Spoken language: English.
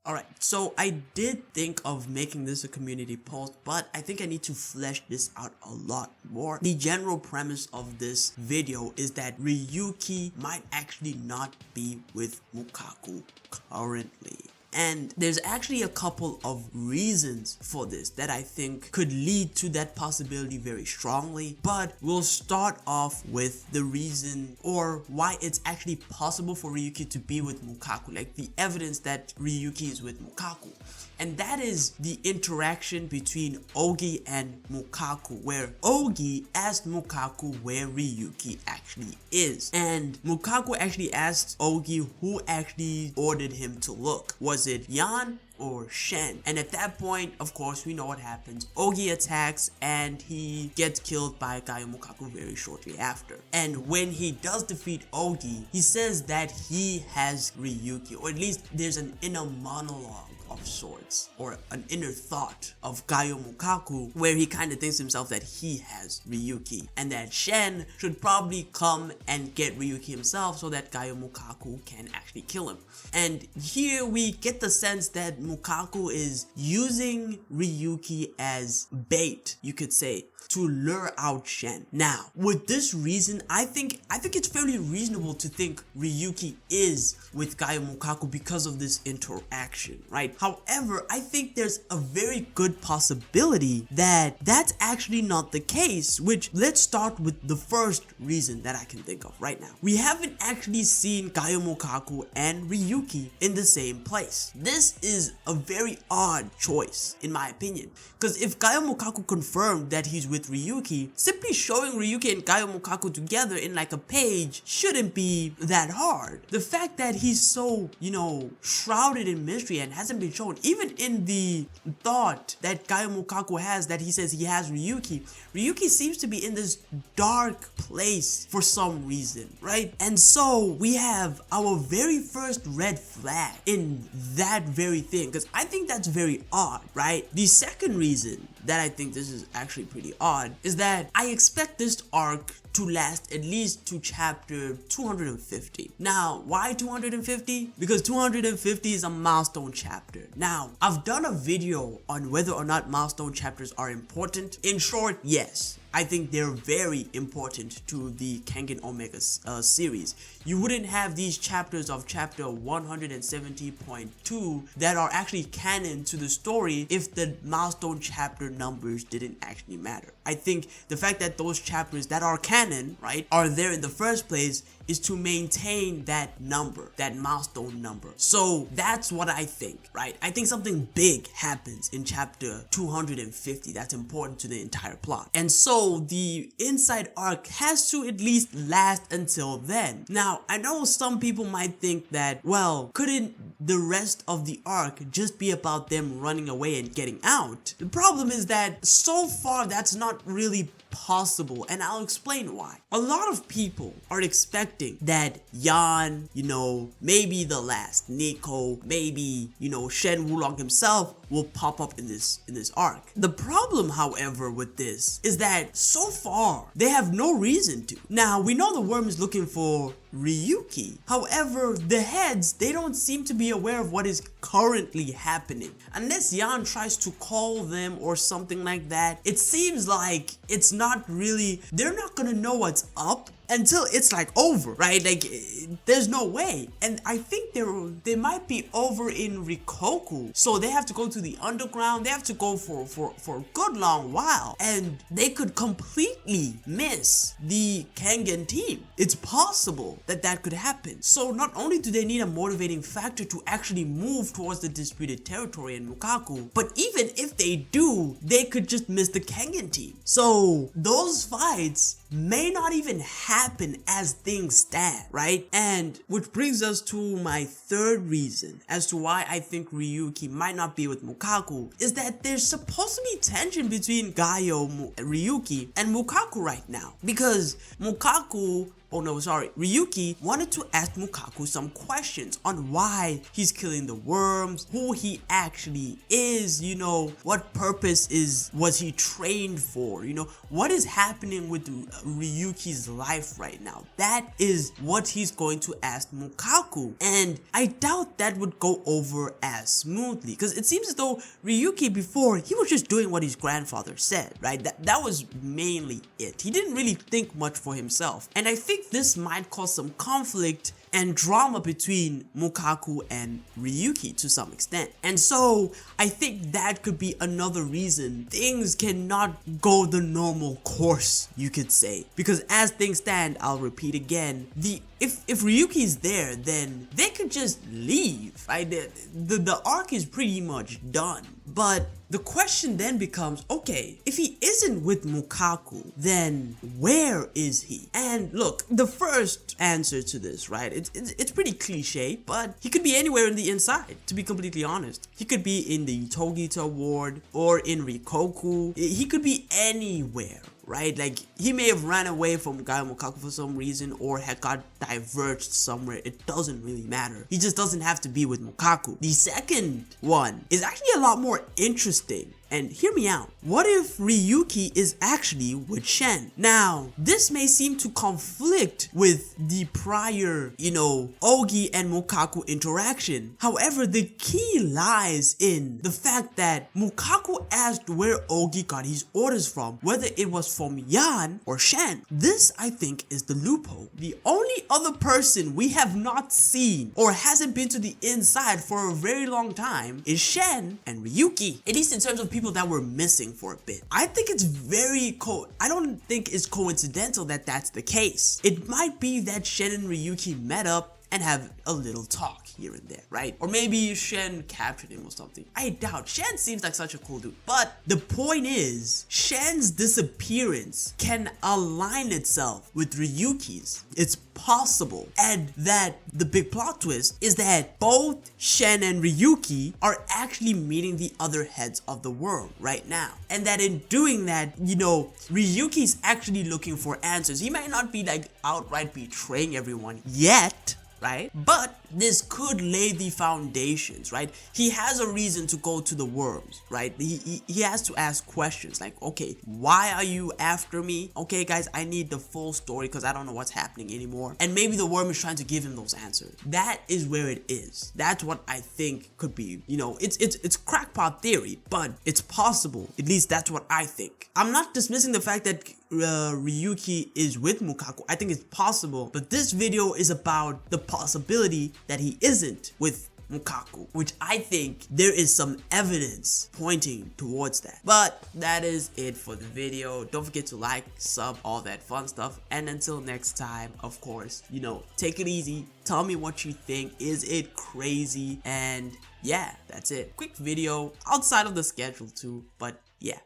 Alright, so I did think of making this a community post, but I think I need to flesh this out a lot more. The general premise of this video is that Ryuki might actually not be with Mukaku currently. And there's actually a couple of reasons for this that I think could lead to that possibility very strongly, but we'll start off with the reason or why it's actually possible for Ryuki to be with Mukaku, like the evidence that Ryuki is with Mukaku. And that is the interaction between Ogi and Mukaku, where Ogi asked Mukaku where Ryuki actually is. And Mukaku actually asked Ogi who actually ordered him to look. Was it Yan or Shen? And at that point, of course, we know what happens. Ogi attacks and he gets killed by Gaio Mukaku very shortly after. And when he does defeat Ogi, he says that he has Ryuki, or at least there's an inner monologue of sorts, or an inner thought of Gaio Mukaku, where he kind of thinks himself that he has Ryuki, and that Shen should probably come and get Ryuki himself so that Gaio Mukaku can actually kill him. And here we get the sense that Mukaku is using Ryuki as bait, you could say, to lure out Shen. Now, with this reason, I think it's fairly reasonable to think Ryuki is with Gaio Mukaku because of this interaction, right? However, I think there's a very good possibility that that's actually not the case, which let's start with the first reason that I can think of right now. We haven't actually seen Gaio Mukaku and Ryuki in the same place. This is a very odd choice, in my opinion, because if Gaio Mukaku confirmed that he's with Ryuki, simply showing Ryuki and Gaio Mukaku together in like a page shouldn't be that hard. The fact that he's so, shrouded in mystery and hasn't been shown, even in the thought that Gaio Mukaku has that he says he has Ryuki seems to be in this dark place for some reason, right? And so we have our very first red flag in that very thing, because I think that's very odd, right? The second reason that I think this is actually pretty odd is that I expect this arc to last at least to chapter 250. Now, why 250? Because 250 is a milestone chapter. Now, I've done a video on whether or not milestone chapters are important. In short, yes. I think they're very important to the Kengan Omega series. You wouldn't have these chapters of chapter 170.2 that are actually canon to the story if the milestone chapter numbers didn't actually matter. I think the fact that those chapters that are canon, right, are there in the first place is to maintain that number, that milestone number. So that's what I think, right? I think something big happens in chapter 250 that's important to the entire plot. And so the inside arc has to at least last until then. Now, I know some people might think that, well, couldn't the rest of the arc just be about them running away and getting out? The problem is that so far that's not really possible, and I'll explain why. A lot of people are expecting that Yan, maybe the last Nico, maybe, Shen Wulong himself will pop up in this arc. The problem, however, with this is that so far they have no reason to. Now, we know the worm is looking for Ryuki. However, the heads, they don't seem to be aware of what is currently happening. Unless Yan tries to call them or something like that, it seems like it's not really, they're not gonna know what's up until it's like over, right? Like, there's no way. And I think they might be over in Rikoku, so they have to go to the underground. They have to go for a good long while, and they could completely miss the Kengan team. It's possible that could happen. So not only do they need a motivating factor to actually move towards the disputed territory in Mukaku, but even if they do, they could just miss the Kengan team. So those fights may not even happen as things stand, right? And which brings us to my third reason as to why I think Ryuki might not be with Mukaku, is that there's supposed to be tension between Ryuki and Mukaku right now, because Mukaku oh no, sorry, Ryuki wanted to ask Mukaku some questions on why he's killing the worms, who he actually is, you know, what purpose was he trained for, you know, what is happening with Ryuki's life right now. That is what he's going to ask Mukaku, and I doubt that would go over as smoothly, because it seems as though Ryuki before, he was just doing what his grandfather said, right? That was mainly it. He didn't really think much for himself, and I think this might cause some conflict and drama between Mukaku and Ryuki to some extent. And so I think that could be another reason things cannot go the normal course, you could say. Because as things stand, I'll repeat again, if Ryuki's there, then they could just leave, right? The arc is pretty much done. But the question then becomes, okay, if he isn't with Mukaku, then where is he? And look, the first answer to this, right, it's pretty cliche, but he could be anywhere in the inside, to be completely honest. He could be in the Togita ward or in Rikoku. He could be anywhere, right? Like, he may have ran away from Gaia Mukaku for some reason or had got diverged somewhere. It doesn't really matter. He just doesn't have to be with Mukaku. The second one is actually a lot more interesting. And hear me out. What if Ryuki is actually with Shen? Now, this may seem to conflict with the prior, you know, Ogi and Mukaku interaction. However, the key lies in the fact that Mukaku asked where Ogi got his orders from, whether it was from Yan or Shen. This, I think, is the loophole. The only other person we have not seen or hasn't been to the inside for a very long time is Shen and Ryuki. At least in terms of people that were missing for a bit. I think it's I don't think it's coincidental that that's the case. It might be that Shen and Ryuki met up and have a little talk here and there, right? Or maybe Shen captured him or something. I doubt. Shen seems like such a cool dude. But the point is, Shen's disappearance can align itself with Ryuki's. It's possible. And that the big plot twist is that both Shen and Ryuki are actually meeting the other heads of the world right now. And that in doing that, you know, Ryuki's actually looking for answers. He might not be like outright betraying everyone yet, right? But this could lay the foundations, right? He has a reason to go to the worms, right? He has to ask questions like, okay, why are you after me? Okay, guys, I need the full story because I don't know what's happening anymore. And maybe the worm is trying to give him those answers. That is where it is. That's what I think could be, you know, it's crackpot theory, but it's possible. At least that's what I think. I'm not dismissing the fact that Ryuki is with Mukaku. I think it's possible, but this video is about the possibility that he isn't with Mukaku, which I think there is some evidence pointing towards that. But that is it for the video. Don't forget to like, sub, all that fun stuff. And until next time, of course, you know, take it easy. Tell me what you think. Is it crazy? And yeah, that's it. Quick video outside of the schedule too, but yeah.